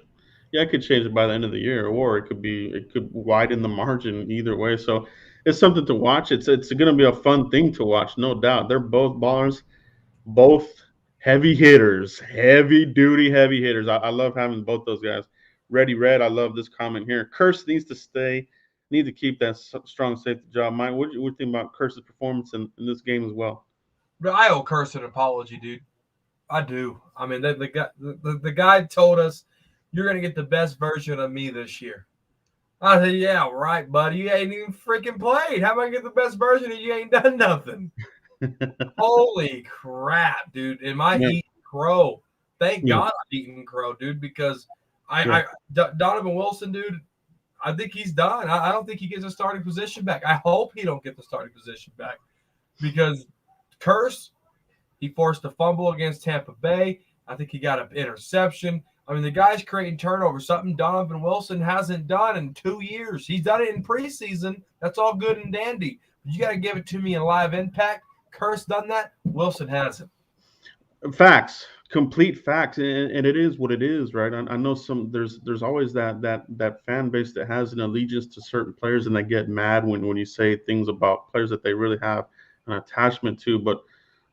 yeah. It could change it by the end of the year, or it could widen the margin either way. So it's something to watch. It's going to be a fun thing to watch, no doubt. They're both ballers, both heavy hitters, heavy duty, heavy hitters. I love having both those guys. Ready, red. I love this comment here. Curse needs to stay. Need to keep that strong safety job. Mike, what do you think about Curse's performance in this game as well? But I owe Curse an apology, dude. I do. I mean, the guy told us you're gonna get the best version of me this year. I said, yeah, right, buddy. You ain't even freaking played. How am I gonna get the best version of you? Ain't done nothing. Holy crap, dude! Am I Yeah, eating crow? Thank yeah, God I'm eating crow, dude. Because yeah. Donovan Wilson, dude. I think he's done. I don't think he gets a starting position back. I hope he don't get the starting position back because Curse he forced a fumble against Tampa Bay. I think he got an interception. I mean, the guy's creating turnovers, something Donovan Wilson hasn't done in 2 years. He's done it in preseason. That's all good and dandy. But you got to give it to me in live impact. Curse done that. Wilson hasn't. Facts, complete facts, and it is what it is, right? I know some there's always that fan base that has an allegiance to certain players, and they get mad when you say things about players that they really have an attachment to. But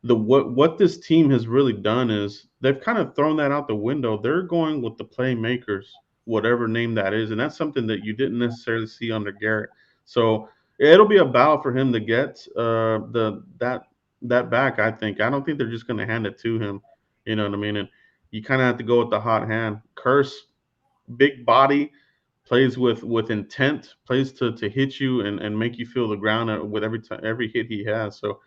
the what this team has really done is they've kind of thrown that out the window. They're going with the playmakers, whatever name that is, and that's something that you didn't necessarily see under Garrett. So it'll be a battle for him to get the that back. I don't think they're just going to hand it to him. You know what I mean? And you kind of have to go with the hot hand. Curse, big body, plays with intent, plays to hit you and make you feel the ground with every hit he has. So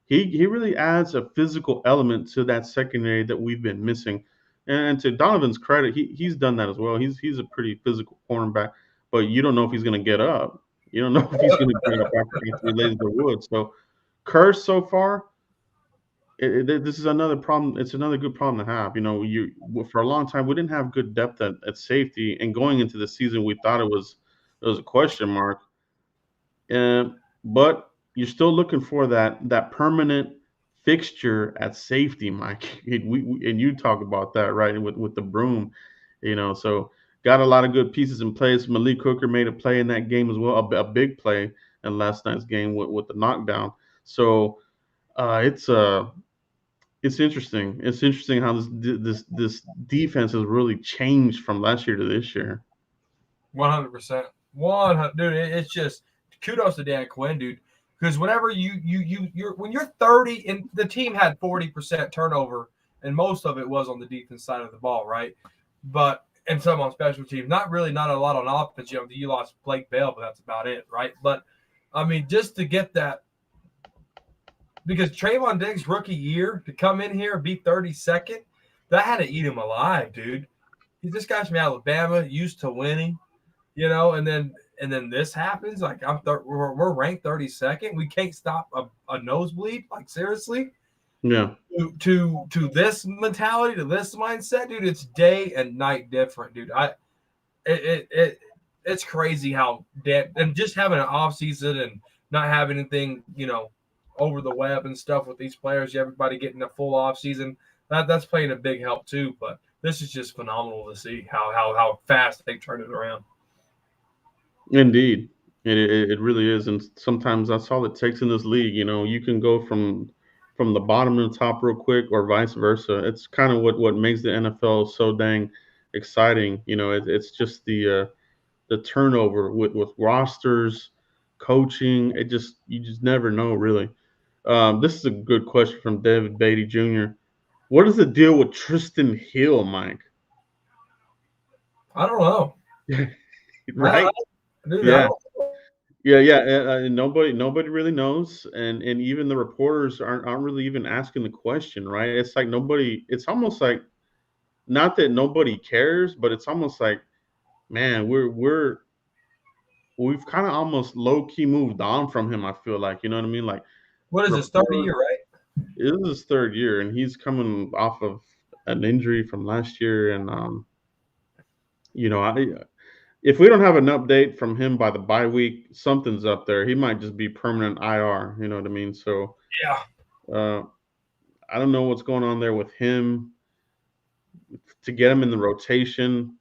he really adds a physical element to that secondary that we've been missing. And to Donovan's credit, he's done that as well. He's a pretty physical cornerback, but you don't know if he's going to get up. You don't know if he's going to get up after he lays the wood. So Curse so far, this is another problem. It's another good problem to have. You know, you for a long time we didn't have good depth at safety, and going into the season we thought it was a question mark. But you're still looking for that permanent fixture at safety, Mike. And you talk about that right with the broom, So got a lot of good pieces in place. Malik Hooker made a play in that game as well, a big play in last night's game with the knockdown. So it's it's interesting. It's interesting how this defense has really changed from last year to this year. 100%. 100, dude. It's just kudos to Dan Quinn, dude. Because whenever you're when you're 30 and the team had 40% turnover, and most of it was on the defense side of the ball, right? But and some on special teams, not a lot on offense. You lost Blake Bell, but that's about it, right? But I mean, just to get that because Trayvon Diggs rookie year to come in here and be 32nd, that had to eat him alive, dude. This guy's from Alabama, used to winning, and then this happens. Like we're ranked 32nd. We can't stop a nosebleed. Like seriously, Yeah. to this mentality, to this mindset, dude. It's day and night different, dude. It's crazy how that and just having an off season and not having anything, over the web and stuff with these players. Everybody getting a full off season. That's playing a big help too. But this is just phenomenal to see how fast they turn it around. Indeed, it really is, and sometimes that's all it takes in this league. You can go from the bottom to the top real quick, or vice versa. It's kind of what makes the NFL so dang exciting. It's just the turnover with rosters, coaching. You just never know really. This is a good question from David Beatty Jr. What is the deal with Tristan Hill, Mike? I don't know. I, Right? dude, I Yeah. don't. Yeah, yeah. Nobody really knows, and even the reporters aren't really even asking the question, right? It's like nobody. It's almost like not that nobody cares, but it's almost like, man, we've kind of almost low key moved on from him. I feel like, you know what I mean? Like What is this? 30 year, reporters, right? it is his third year, and he's coming off of an injury from last year, and you know, I if we don't have an update from him by the bye week, something's up there. He might just be permanent IR. You know what I mean? So Yeah. uh, I don't know what's going on there with him to get him in the rotation.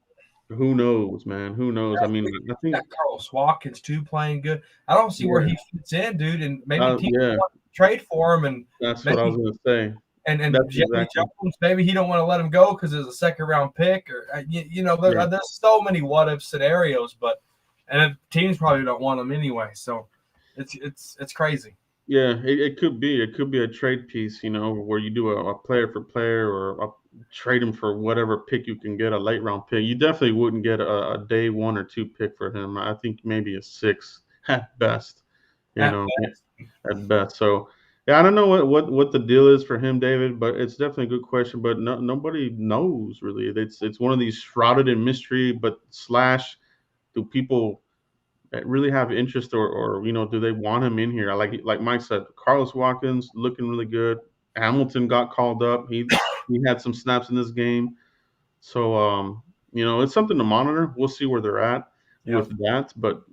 Who knows, man? Who knows? I mean, I think, Got Carlos Watkins too playing good. I don't see where yeah, he fits in, dude. And maybe teams yeah, want to trade for him, and that's what I was maybe gonna say. and That's Jerry exactly, Jones, maybe he don't want to let him go because it's a second round pick, or yeah, there's so many what if scenarios, but and teams probably don't want him anyway. So it's crazy. yeah. It could be a trade piece, where you do a player for player or trade him for whatever pick you can get, a late round pick. You definitely wouldn't get a day 1 or 2 pick for him. I think maybe a 6 at best. You At know, best. at best. So yeah, I don't know what the deal is for him, David, but it's definitely a good question. But nobody knows really. It's one of these shrouded in mystery, but slash, do people really have interest, or do they want him in here? I like Mike said, Carlos Watkins looking really good. Hamilton got called up. He had some snaps in this game. So it's something to monitor. We'll see where they're at Yeah. with that. But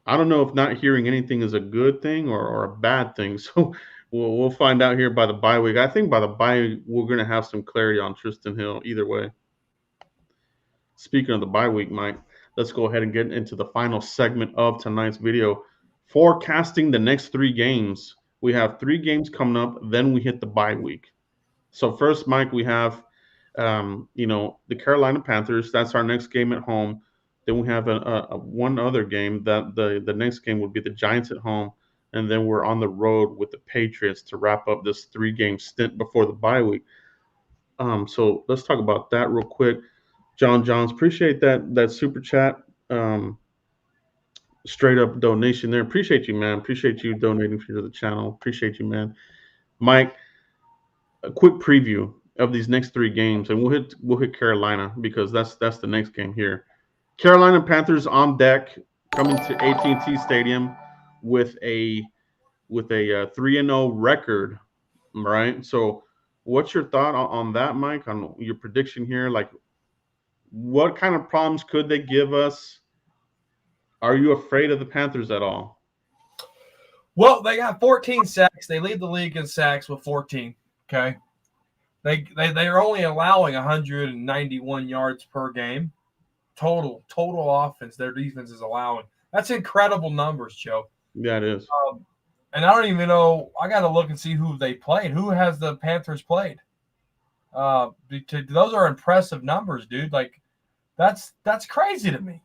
I don't know if not hearing anything is a good thing or a bad thing. So we'll find out here by the bye week. I think by the bye we're gonna have some clarity on Tristan Hill either way. Speaking of the bye week, Mike, let's go ahead and get into the final segment of tonight's video. Forecasting the next 3 games. We have 3 games coming up, then we hit the bye week. So first, Mike, we have the Carolina Panthers. That's our next game at home. Then we have one other game. That the next game would be the Giants at home, and then we're on the road with the Patriots to wrap up this 3 game stint before the bye week. So let's talk about that real quick. John Johns, appreciate that super chat. Um, Straight up donation there. Appreciate you, man. Appreciate you donating to the channel. Appreciate you, man. Mike, a quick preview of these next 3 games, and we'll hit Carolina because that's the next game here. Carolina Panthers on deck, coming to AT&T Stadium with a 3-0 record, right? So, what's your thought on that, Mike? On your prediction here, like what kind of problems could they give us? Are you afraid of the Panthers at all? Well, they got 14 sacks. They lead the league in sacks with 14. Okay. They're only allowing 191 yards per game. Total offense, their defense is allowing. That's incredible numbers, Joe. Yeah, it is. And I don't even know. I got to look and see who they played. Who has the Panthers played? Those are impressive numbers, dude. Like that's crazy to me.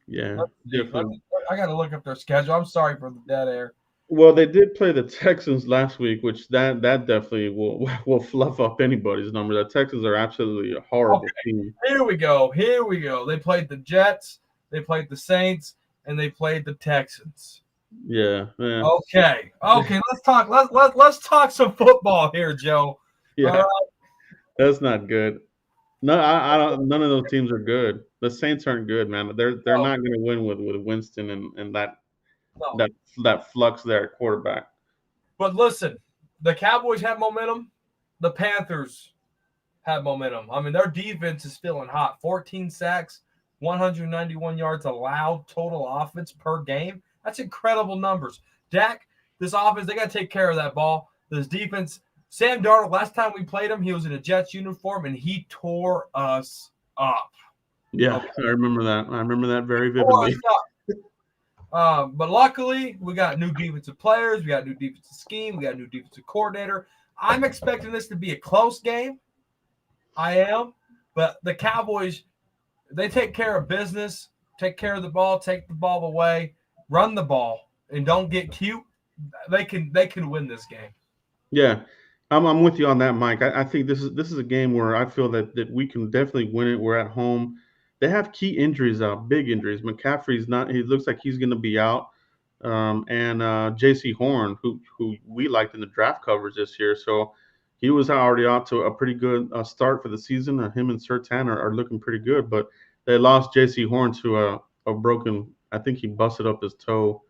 Yeah, Let's see. definitely. I got to look up their schedule. I'm sorry for the dead air. Well, they did play the Texans last week, which that definitely will fluff up anybody's number. The Texans are absolutely a horrible Okay, team. here we go. Here we go. They played the Jets, they played the Saints, and they played the Texans. Yeah, man. Okay. Let's talk. Let's talk some football here, Joe. All Yeah, right. that's not good. No, I don't. None of those teams are good. The Saints aren't good, man. They're No, not going to win with Winston and no. that flux there at quarterback. But listen, the Cowboys have momentum. The Panthers have momentum. I mean, their defense is feeling hot. 14 sacks, 191 yards allowed total offense per game. That's incredible numbers. Dak, this offense, they got to take care of that ball. This defense, Sam Darnold, last time we played him, he was in a Jets uniform and he tore us up. Yeah, Okay. I remember that. I remember that very Tore vividly. us up. But luckily, we got new defensive players. We got new defensive scheme. We got new defensive coordinator. I'm expecting this to be a close game. I am. But the Cowboys, they take care of business, take care of the ball, take the ball away, run the ball, and don't get cute. They can win this game. Yeah, I'm with you on that, Mike. I think this is a game where I feel that we can definitely win it. We're at home. They have key injuries out, big injuries. McCaffrey's not. He looks like he's going to be out. And J.C. Horn, who we liked in the draft coverage this year, so he was already out to a pretty good start for the season. Him and Sertan are looking pretty good, but they lost J.C. Horn to a broken. I think he busted up his toe.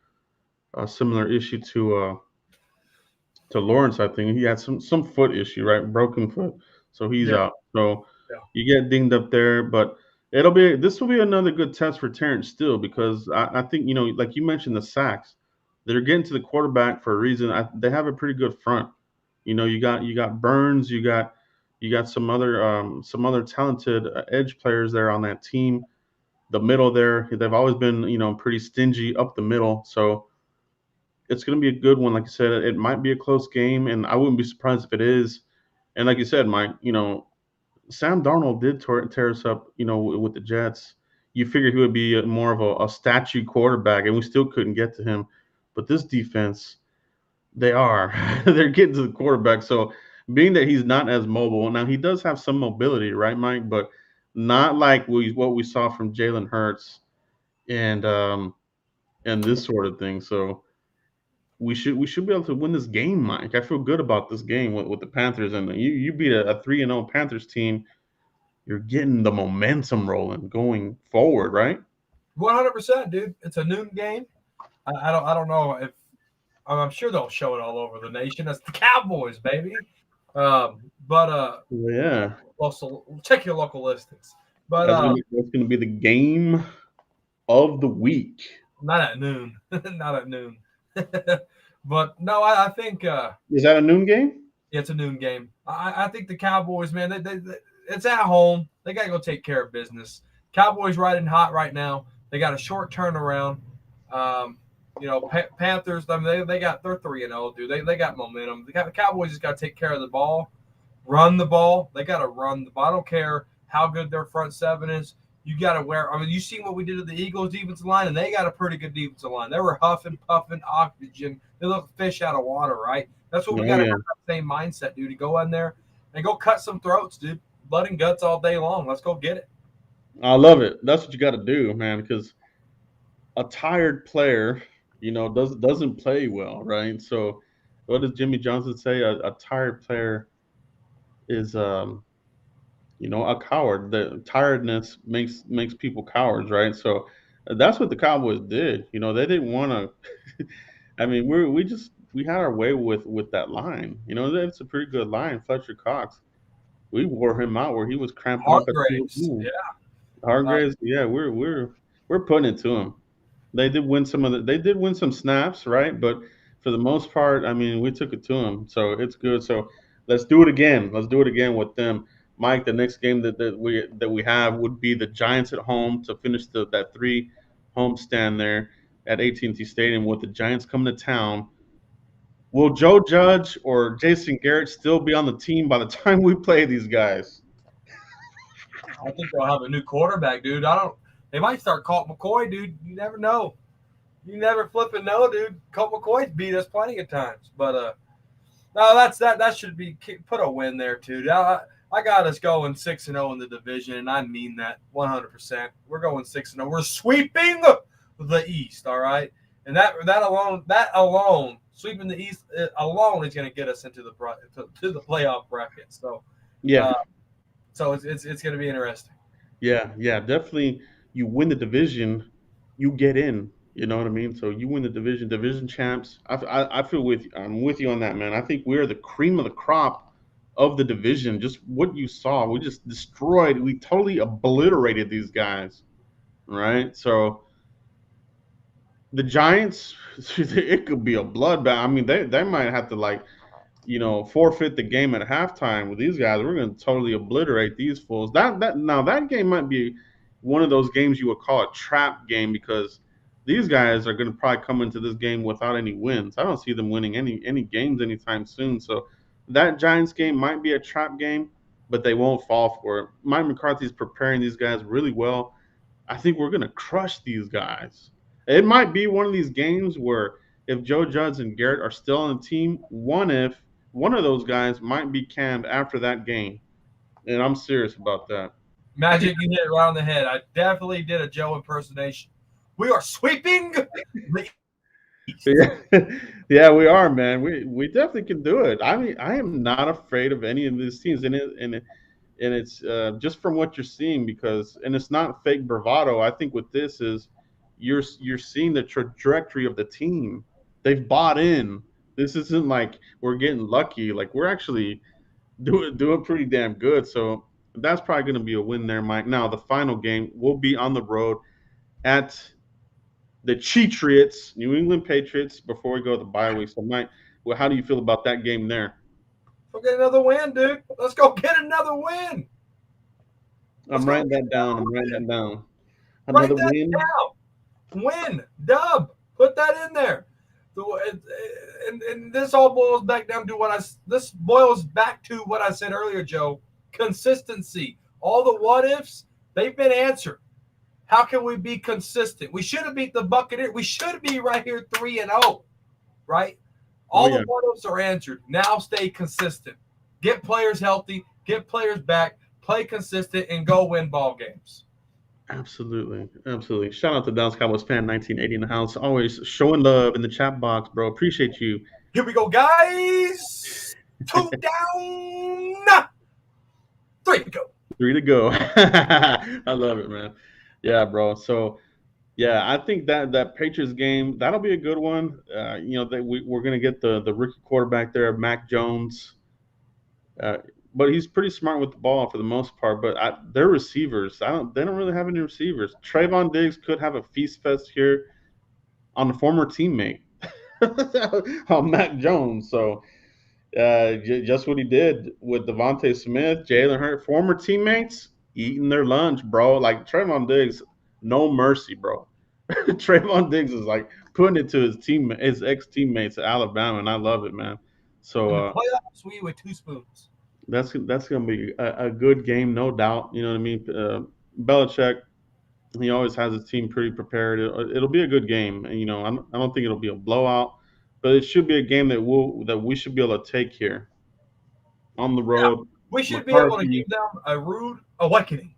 A similar issue to Lawrence. I think he had some foot issue, right? Broken foot, so he's Yeah, out. So yeah. you get dinged up there, but This will be another good test for Terrence Steele because I think like you mentioned the sacks, they're getting to the quarterback for a reason. They have a pretty good front. You got Burns, you got some other talented edge players there on that team. The middle there, they've always been pretty stingy up the middle, so it's going to be a good one. Like I said, it might be a close game, and I wouldn't be surprised if it is. And like you said, Mike, Sam Darnold did tear us up, with the Jets. You figured he would be more of a statue quarterback, and we still couldn't get to him. But this defense, they are. They're getting to the quarterback. So being that he's not as mobile, now he does have some mobility, right, Mike? But not like what we saw from Jalen Hurts and this sort of thing. So we should be able to win this game, Mike. I feel good about this game with the Panthers, and you beat a 3-0 Panthers team. You're getting the momentum rolling going forward, right? 100%, dude. It's a noon game. I don't know if I'm sure they'll show it all over the nation. That's the Cowboys, baby. But Yeah, check your local listings. But that's gonna be the game of the week. not at noon. Not at noon. But no, I think Is that a noon game? it's a noon game. I think the Cowboys, man, it's at home. They got to go take care of business. Cowboys riding hot right now. They got a short turnaround. Panthers. I mean, they're 3-0, dude. They got momentum. The Cowboys just got to take care of the ball, run the ball. They got to run the ball. I don't care how good their front seven is. You got to wear. I mean, you seen what we did to the Eagles defensive line, and they got a pretty good defensive line. They were huffing, puffing oxygen. They look fish out of water, right? That's what we got to have that same mindset, dude. To go in there and go cut some throats, dude. Blood and guts all day long. Let's go get it. I love it. That's what you got to do, man. Because a tired player, doesn't play well, right? So, what does Jimmy Johnson say? A tired player is a coward. The tiredness makes people cowards, right? So that's what the Cowboys did. They didn't want to. I mean, we had our way with that line. That's a pretty good line. Fletcher Cox, we wore him out where he was cramping up at Hargraves, yeah. Hargraves. Yeah, we're putting it to him. They did win some snaps, right? But for the most part, I mean, we took it to them, so it's good. So let's do it again. Let's do it again with them, Mike. The next game that we have would be the Giants at home to finish that 3 home stand there at AT&T Stadium. With the Giants coming to town, will Joe Judge or Jason Garrett still be on the team by the time we play these guys? I think they'll have a new quarterback, dude. I don't. They might start Colt McCoy, dude. You never know. You never flipping know, dude. Colt McCoy's beat us plenty of times, but no, that should be put a win there too. I got us going 6-0 in the division, and I mean that 100%. We're going 6-0. We're sweeping the East, all right. And that alone, sweeping the East alone is going to get us into to the playoff bracket. So Yeah. So it's going to be interesting. Yeah, definitely. You win the division, you get in. You know what I mean? So you win the division champs. I feel I'm with you on that, man. I think we're the cream of the crop of the division. Just what you saw, we just destroyed. We totally obliterated these guys, right? So the Giants, it could be a bloodbath. I mean, they might have to forfeit the game at halftime with these guys. We're going to totally obliterate these fools. That game might be one of those games you would call a trap game because these guys are going to probably come into this game without any wins. I don't see them winning any games anytime soon. So that Giants game might be a trap game, but they won't fall for it. Mike McCarthy's preparing these guys really well. I think we're going to crush these guys. It might be one of these games where if Joe Judge and Garrett are still on the team, if one of those guys might be canned after that game. And I'm serious about that. Magic, you hit it right on the head. I definitely did a Joe impersonation. We are sweeping the East. Yeah, we are, man. We definitely can do it. I mean, I am not afraid of any of these teams, and it's just from what you're seeing and it's not fake bravado. I think with this is you're seeing the trajectory of the team. They've bought in. This isn't like we're getting lucky. Like we're actually doing pretty damn good. So That's probably going to be a win there, Mike. Now, the final game will be on the road at the Cheatriots, New England Patriots, before we go to the bye week. So, Mike, well, how do you feel about that game there? Go get another win, dude. Let's go get another win. I'm writing that down. I'm writing that down. Write Another that win. down. Win, dub. Put that in there. And this all boils back down to this boils back to what I said earlier, Joe. Consistency. All the what ifs, they've been answered. How can we be consistent? We should have beat the Buccaneers. We should be right here 3-0, right? All the what ifs are answered. Now stay consistent. Get players healthy. Get players back. Play consistent and go win ball games. Absolutely. Absolutely. Shout out to Dallas Cowboys fan 1980 in the house. Always showing love in the chat box, bro. Appreciate you. Here we go, guys. 2 down. 3 to go. 3 to go. I love it, man. Yeah, bro. So, yeah, I think that Patriots game, that'll be a good one. We're going to get the rookie quarterback there, Mac Jones. But he's pretty smart with the ball for the most part. But their receivers, they don't really have any receivers. Trevon Diggs could have a feast fest here on a former teammate, on Mac Jones. So just what he did with Devontae Smith, Jalen Hurts, former teammates eating their lunch, bro. Like Trevon Diggs, no mercy, bro. Trevon Diggs is like putting it to his ex teammates at Alabama, and I love it, man. So in the playoffs, we eat with 2 spoons. That's gonna be a good game, no doubt. You know what I mean? Belichick, he always has his team pretty prepared. It'll be a good game, and I don't think it'll be a blowout, but it should be a game that we should be able to take here on the road. Yeah, we should be able to give them a rude awakening.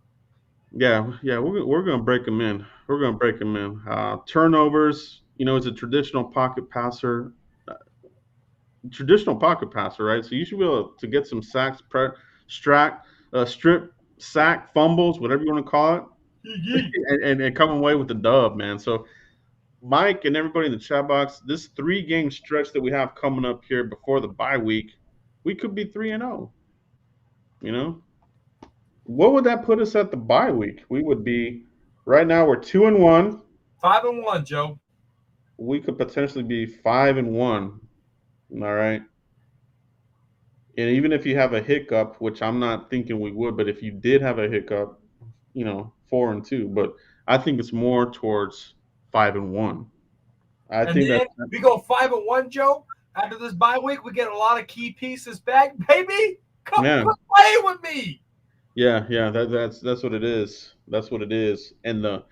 Yeah, we're gonna break them in. We're gonna break them in. Turnovers, it's a traditional pocket passer. Right? So you should be able to get some sacks, strip, sack, fumbles, whatever you want to call it, and come away with the dub, man. So Mike and everybody in the chat box, this 3-game stretch that we have coming up here before the bye week, we could be 3-0. What would that put us at the bye week? We would be right now. We're 2-1. 5-1, Joe. We could potentially be 5-1. All right. And even if you have a hiccup, which I'm not thinking we would, but if you did have a hiccup, 4-2. But I think it's more towards 5-1. I think then we go 5-1, Joe. After this bye week, we get a lot of key pieces back, baby. Come play with me. Yeah. That's what it is. That's what it is. And the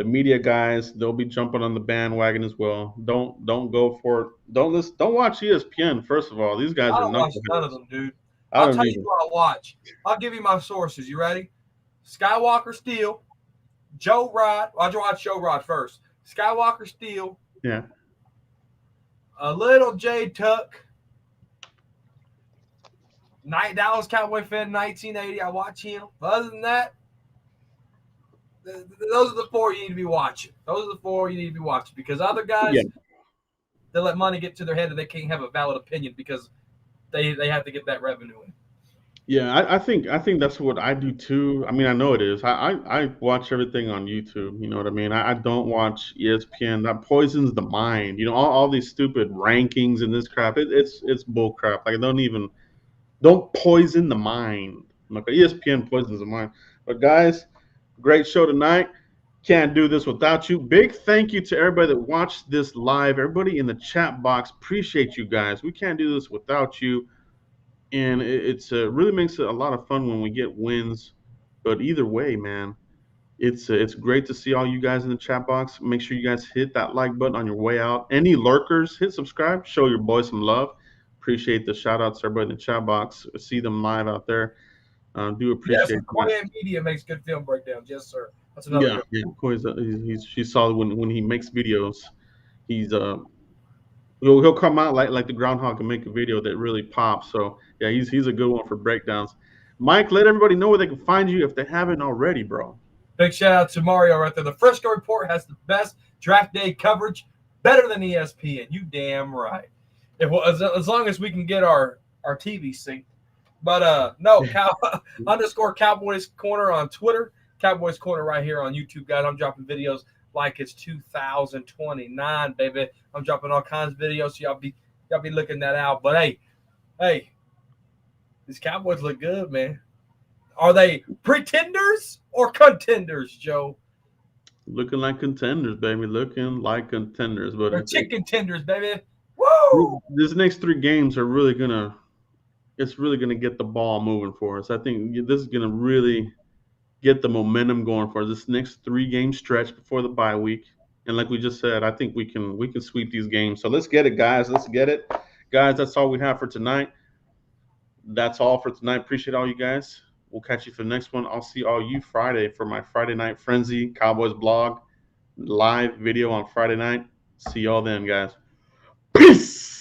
media guys, they'll be jumping on the bandwagon as well. Don't go for it. Don't watch ESPN. First of all, these guys are watch none of them, dude. I'll tell you what I'll watch. I'll give you my sources. You ready? Skywalker Steel, Joe Rod. I'll watch Joe Rod first. Skywalker Steel. Yeah. A little J Tuck. Dallas Cowboy fan 1980. I watch him. But other than that, those are the 4 you need to be watching. Because other guys, they let money get to their head and they can't have a valid opinion because they have to get that revenue in. Yeah, I think that's what I do too. I mean, I know it is. I watch everything on YouTube. You know what I mean? I don't watch ESPN. That poisons the mind. All these stupid rankings and this crap. It's bull crap. Like don't poison the mind. Okay, ESPN poisons the mind. But guys, great show tonight. Can't do this without you. Big thank you to everybody that watched this live. Everybody in the chat box, appreciate you guys. We can't do this without you. And it's really makes it a lot of fun when we get wins. But either way, man, it's great to see all you guys in the chat box. Make sure you guys hit that like button on your way out. Any lurkers, hit subscribe. Show your boys some love. Appreciate the shout outs to everybody in the chat box. See them live out there. Do appreciate it. Quinn Media makes good film breakdowns. Yes, sir. That's another good. He's solid when he makes videos. He'll come out like the groundhog and make a video that really pops. So yeah, he's a good one for breakdowns. Mike, let everybody know where they can find you if they haven't already, bro. Big shout out to Mario right there. The Frisco Report has the best draft day coverage, better than ESPN. You damn right. As long as we can get our TV synced, But no, underscore Cowboys Corner on Twitter. Cowboys Corner right here on YouTube, guys. I'm dropping videos like it's 2029, baby. I'm dropping all kinds of videos, so y'all be looking that out. But hey, these Cowboys look good, man. Are they pretenders or contenders, Joe? Looking like contenders, baby. Looking like contenders. But They're chicken tenders, baby. Woo! these next three games are really gonna. It's really gonna get the ball moving for us. I think this is gonna really get the momentum going for this next 3-game stretch before the bye week. And like we just said, I think we can sweep these games. So let's get it, guys. Let's get it, guys. That's all we have for tonight. That's all for tonight. Appreciate all you guys. We'll catch you for the next one. I'll see all you Friday for my Friday Night Frenzy Cowboys blog live video on Friday night. See y'all then, guys. Peace.